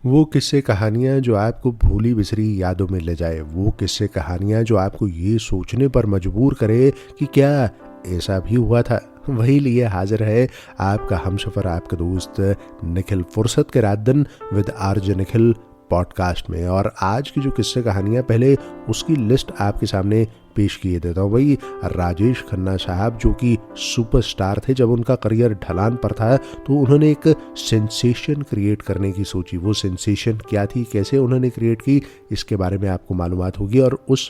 वो किस्से कहानियाँ जो आपको भूली बिसरी यादों में ले जाए, वो किस्से कहानियाँ जो आपको ये सोचने पर मजबूर करे कि क्या ऐसा भी हुआ था। वही लिए हाजिर है आपका हमसफर, आपका दोस्त निखिल, फुर्सत के रात दिन विद आरजे निखिल पॉडकास्ट में। और आज की जो किस्से कहानियाँ, पहले उसकी लिस्ट आपके सामने पेश किए देता हूँ। वही राजेश खन्ना साहब जो कि सुपरस्टार थे, जब उनका करियर ढलान पर था तो उन्होंने एक सेंसेशन क्रिएट करने की सोची। वो सेंसेशन क्या थी, कैसे उन्होंने क्रिएट की, इसके बारे में आपको मालूमात होगी। और उस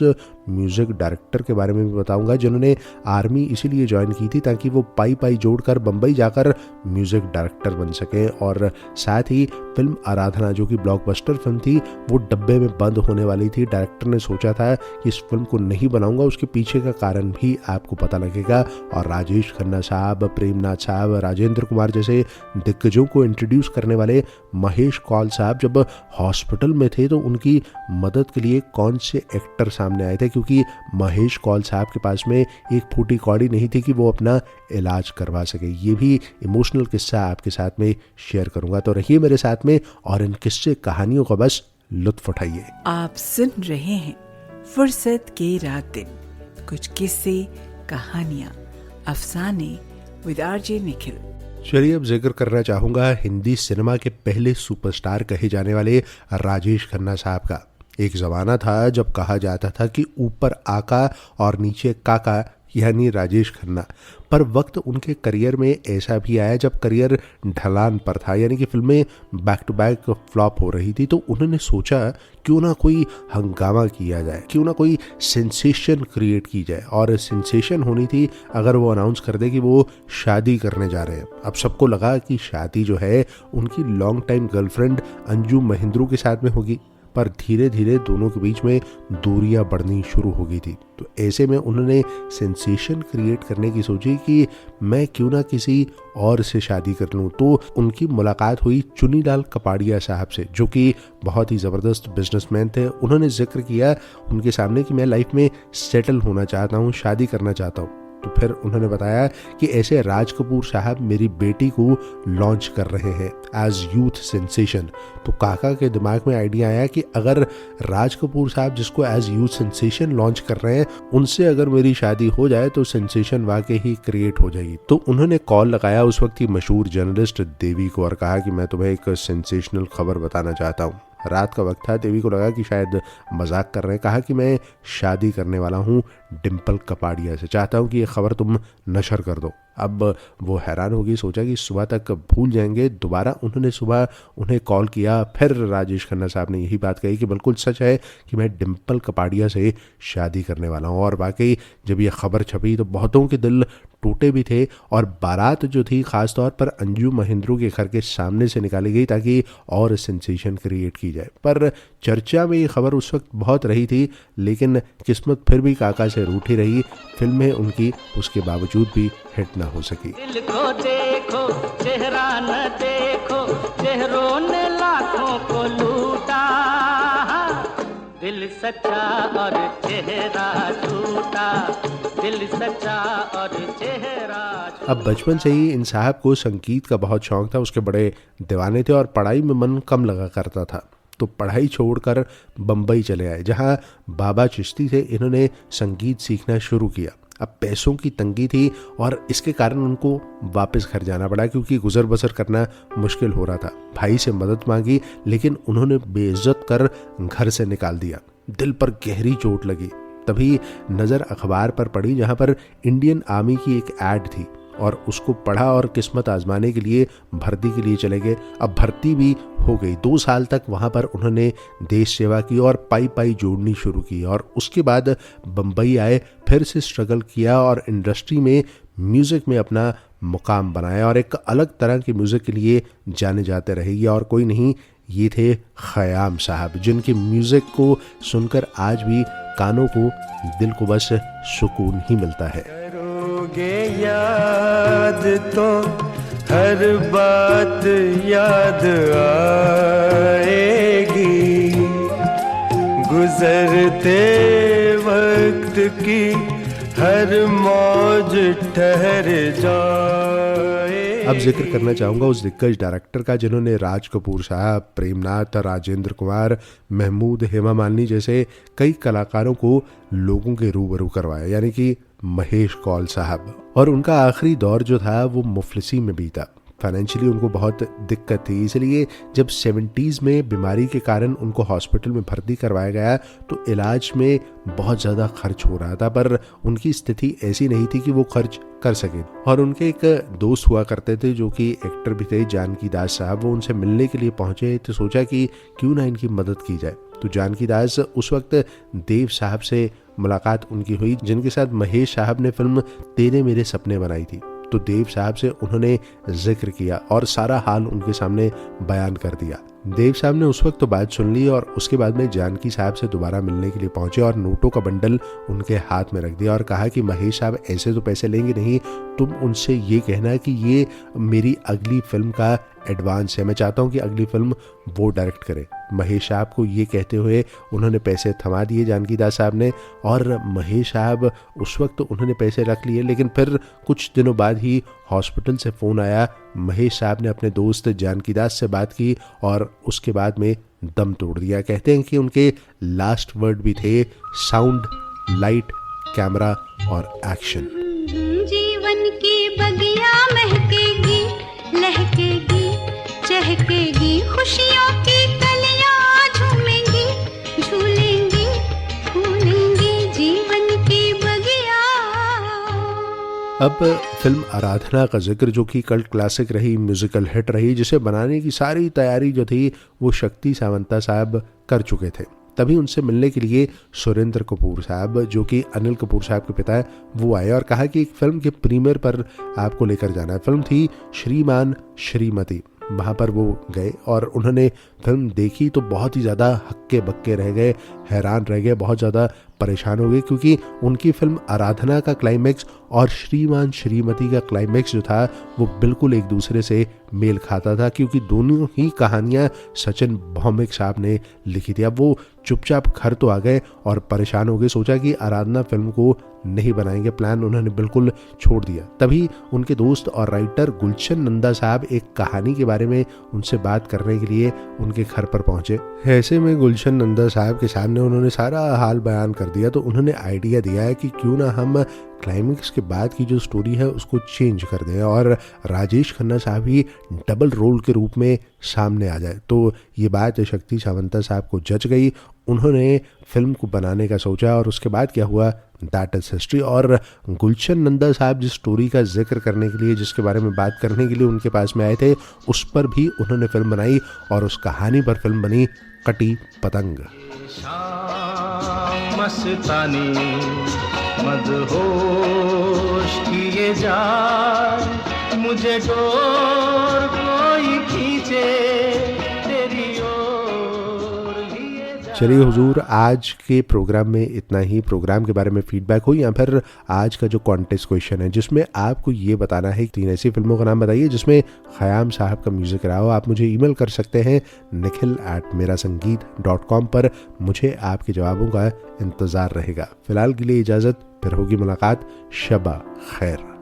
म्यूज़िक डायरेक्टर के बारे में भी बताऊंगा जिन्होंने आर्मी इसीलिए ज्वाइन की थी ताकि वो पाई पाई जोड़कर बम्बई जाकर म्यूज़िक डायरेक्टर बन सकें। और साथ ही फिल्म आराधना जो कि ब्लॉकबस्टर फिल्म थी, वो डब्बे में बंद होने वाली थी। डायरेक्टर ने सोचा था कि इस फिल्म को नहीं बनाऊंगा, उसके पीछे का कारण भी आपको पता लगेगा। और राजेश खन्ना साहब, प्रेमनाथ साहब, राजेंद्र कुमार जैसे दिग्गजों को इंट्रोड्यूस करने वाले महेश कौल साहब जब हॉस्पिटल में थे तो उनकी मदद के लिए कौन से एक्टर सामने आए थे, क्योंकि महेश कौल साहब के पास में एक फूटी कौड़ी नहीं थी कि वो अपना इलाज करवा सके। ये भी इमोशनल किस्सा आपके साथ में शेयर करूंगा, तो रहिए मेरे साथ में और इन किस्से कहानियों का बस लुत्फ उठाइए। आप सुन रहे हैं फुर्सत के रात दिन, कुछ किस्से कहानियां अफसाने विद आरजे निखिल। चलिए अब जिक्र करना चाहूँगा हिंदी सिनेमा के पहले सुपरस्टार कहे जाने वाले राजेश खन्ना साहब का। एक ज़माना था जब कहा जाता था कि ऊपर आका और नीचे काका, यानी राजेश खन्ना। पर वक्त उनके करियर में ऐसा भी आया जब करियर ढलान पर था, यानी कि फिल्में बैक टू बैक फ्लॉप हो रही थी। तो उन्होंने सोचा क्यों ना कोई हंगामा किया जाए, क्यों ना कोई सेंसेशन क्रिएट की जाए। और सेंसेशन होनी थी अगर वो अनाउंस कर दे कि वो शादी करने जा रहे हैं। अब सबको लगा कि शादी जो है उनकी long time girlfriend Anju Mahindru के साथ में होगी, पर धीरे धीरे दोनों के बीच में दूरियां बढ़नी शुरू हो गई थी। तो ऐसे में उन्होंने सेंसेशन क्रिएट करने की सोची कि मैं क्यों ना किसी और से शादी कर लूं। तो उनकी मुलाकात हुई चुनीलाल कपाड़िया साहब से, जो कि बहुत ही ज़बरदस्त बिजनेसमैन थे। उन्होंने जिक्र किया उनके सामने कि मैं लाइफ में सेटल होना चाहता हूँ, शादी करना चाहता हूँ। तो फिर उन्होंने बताया कि ऐसे राज कपूर साहब मेरी बेटी को लॉन्च कर रहे हैं एज यूथ सेंसेशन। तो काका के दिमाग में आइडिया आया कि अगर राज कपूर साहब जिसको एज यूथ सेंसेशन लॉन्च कर रहे हैं, उनसे अगर मेरी शादी हो जाए तो सेंसेशन वाकई ही क्रिएट हो जाएगी। तो उन्होंने कॉल लगाया उस वक्त की मशहूर जर्नलिस्ट देवी को और कहा कि मैं तुम्हें एक सेंसेशनल खबर बताना चाहता हूँ। रात का वक्त था, देवी को लगा कि शायद मजाक कर रहे हैं। कहा कि मैं शादी करने वाला हूँ डिम्पल कपाड़िया से, चाहता हूँ कि ये खबर तुम नशर कर दो। अब वो हैरान होगी, सोचा कि सुबह तक भूल जाएंगे। दोबारा उन्होंने सुबह उन्हें कॉल किया, फिर राजेश खन्ना साहब ने यही बात कही कि बिल्कुल सच है कि मैं डिम्पल कपाड़िया से शादी करने वाला हूँ। और वाकई जब ये खबर छपी तो बहुतों के दिल टूटे भी थे। और बारात जो थी खास तौर पर अंजू महिंद्रू के घर के सामने से निकाली गई ताकि और सेंसेशन क्रिएट की जाए। पर चर्चा में ये खबर उस वक्त बहुत रही थी, लेकिन किस्मत फिर भी काका से रूठी रही। फिल्में उनकी उसके बावजूद भी हिट ना हो सकी। दिल को देखो चेहरा न देखो, चेहरों ने लाखों को लूटा, दिल सच्चा और चेहरा झूठा, दिल सच्चा और चेहरा। अब बचपन से ही इन साहब को संगीत का बहुत शौक था, उसके बड़े दीवाने थे और पढ़ाई में मन कम लगा करता था। तो पढ़ाई छोड़कर बम्बई चले आए, जहां बाबा चिश्ती थे। इन्होंने संगीत सीखना शुरू किया। अब पैसों की तंगी थी और इसके कारण उनको वापस घर जाना पड़ा, क्योंकि गुजर बसर करना मुश्किल हो रहा था। भाई से मदद मांगी, लेकिन उन्होंने बेइज्जत कर घर से निकाल दिया। दिल पर गहरी चोट लगी। तभी नज़र अखबार पर पड़ी, जहां पर इंडियन आर्मी की एक ऐड थी और उसको पढ़ा और किस्मत आजमाने के लिए भर्ती के लिए चले गए। अब भर्ती भी हो गई। 2 साल तक वहाँ पर उन्होंने देश सेवा की और पाई पाई जोड़नी शुरू की। और उसके बाद बम्बई आए, फिर से स्ट्रगल किया और इंडस्ट्री में म्यूज़िक में अपना मुकाम बनाया और एक अलग तरह के म्यूज़िक के लिए जाने जाते रहे। ये और कोई नहीं, ये थे ख़याम साहब, जिनके म्यूज़िक को सुनकर आज भी कानों को, दिल को बस सुकून ही मिलता है। करोगे याद तो हर बात याद आएगी, गुजरते वक्त की हर मौज ठहर जाए। अब जिक्र करना चाहूँगा उस दिग्गज डायरेक्टर का जिन्होंने राज कपूर साहब, प्रेमनाथ, राजेंद्र कुमार, महमूद, हेमा मालिनी जैसे कई कलाकारों को लोगों के रूबरू करवाया, यानी कि महेश कौल साहब। और उनका आखिरी दौर जो था वो मुफलिसी में बीता। फाइनेंशियली उनको बहुत दिक्कत थी, इसलिए जब 70s में बीमारी के कारण उनको हॉस्पिटल में भर्ती करवाया गया तो इलाज में बहुत ज़्यादा खर्च हो रहा था, पर उनकी स्थिति ऐसी नहीं थी कि वो खर्च कर सके। और उनके एक दोस्त हुआ करते थे जो कि एक्टर भी थे, जानकी दास साहब। वो उनसे मिलने के लिए पहुंचे तो सोचा कि क्यों ना इनकी मदद की जाए। तो जानकी दास उस वक्त देव साहब से मुलाकात उनकी हुई, जिनके साथ महेश साहब ने फिल्म तेरे मेरे सपने बनाई थी। तो देव साहब से उन्होंने जिक्र किया और सारा हाल उनके सामने बयान कर दिया। देव साहब ने उस वक्त तो बात सुन ली और उसके बाद में जानकी साहब से दोबारा मिलने के लिए पहुंचे और नोटों का बंडल उनके हाथ में रख दिया और कहा कि महेश साहब ऐसे तो पैसे लेंगे नहीं, तुम उनसे ये कहना कि ये मेरी अगली फिल्म का एडवांस है, मैं चाहता हूँ कि अगली फिल्म वो डायरेक्ट करे। महेश साहब को ये कहते हुए उन्होंने पैसे थमा दिए जानकी दास साहब ने, और महेश साहब उस वक्त उन्होंने पैसे रख लिए, लेकिन फिर कुछ दिनों बाद ही हॉस्पिटल से फ़ोन आया। महेश साहब ने अपने दोस्त जानकी दास से बात की और उसके बाद में दम तोड़ दिया। कहते हैं कि उनके लास्ट वर्ड भी थे, साउंड, लाइट, कैमरा और एक्शन। जीवन की बगिया महकेगी, लहकेगी, चहकेगी, खुशियों की कलियां झूमेंगी, झूलेंगी, फूलेंगी, जीवन की बगिया। अब फिल्म आराधना का जिक्र, जो कि कल्ट क्लासिक रही, म्यूजिकल हिट रही, जिसे बनाने की सारी तैयारी जो थी वो शक्ति सावंता साहब कर चुके थे। तभी उनसे मिलने के लिए सुरेंद्र कपूर साहब, जो कि अनिल कपूर साहब के पिता है, वो आए और कहा कि एक फिल्म के प्रीमियर पर आपको लेकर जाना है। फिल्म थी श्रीमान श्रीमती। वहाँ पर वो गए और उन्होंने फिल्म देखी तो बहुत ही ज़्यादा हक्के बक्के रह गए, हैरान रह गए, बहुत ज़्यादा परेशान हो गए, क्योंकि उनकी फिल्म आराधना का क्लाइमैक्स और श्रीमान श्रीमती का क्लाइमैक्स जो था वो बिल्कुल एक दूसरे से मेल खाता था, क्योंकि दोनों ही कहानियाँ सचिन भौमिक साहब ने लिखी थी। अब वो चुपचाप घर तो आ गए और परेशान हो गए, सोचा कि आराधना फिल्म को नहीं बनाएंगे, प्लान उन्होंने बिल्कुल छोड़ दिया। तभी उनके दोस्त और राइटर गुलशन नंदा साहब एक कहानी के बारे में उनसे बात करने के लिए उनके घर पर पहुंचे। ऐसे में गुलशन नंदा साहब के सामने उन्होंने सारा हाल बयान कर दिया। तो उन्होंने आइडिया दिया है कि क्यों ना हम क्लाइमेक्स के बाद की जो स्टोरी है उसको चेंज कर दें और राजेश खन्ना साहब ही डबल रोल के रूप में सामने आ जाए। तो ये बात शक्ति सावंता साहब को जच गई। उन्होंने फिल्म को बनाने का सोचा और उसके बाद क्या हुआ, दैट इज हिस्ट्री। और गुलशन नंदा साहब जिस स्टोरी का जिक्र करने के लिए, जिसके बारे में बात करने के लिए उनके पास में आए थे, उस पर भी उन्होंने फिल्म बनाई और उस कहानी पर फिल्म बनी कटी पतंग। मस्तानी मदहोश किए जाए, मुझे डोर कोई खींचे तेरी ओर लिए जाए। चलिए हुजूर, आज के प्रोग्राम में इतना ही। प्रोग्राम के बारे में फीडबैक हो या फिर आज का जो कॉन्टेस्ट क्वेश्चन है जिसमें आपको ये बताना है 3 ऐसी फिल्मों का नाम बताइए जिसमें खयाम साहब का म्यूजिक रहा हो, आप मुझे ईमेल कर सकते हैं nikhil@merasangeet.com पर। मुझे आपके जवाबों का इंतज़ार रहेगा। फिलहाल के लिए इजाज़त, फिर होगी मुलाकात। शबा खैर।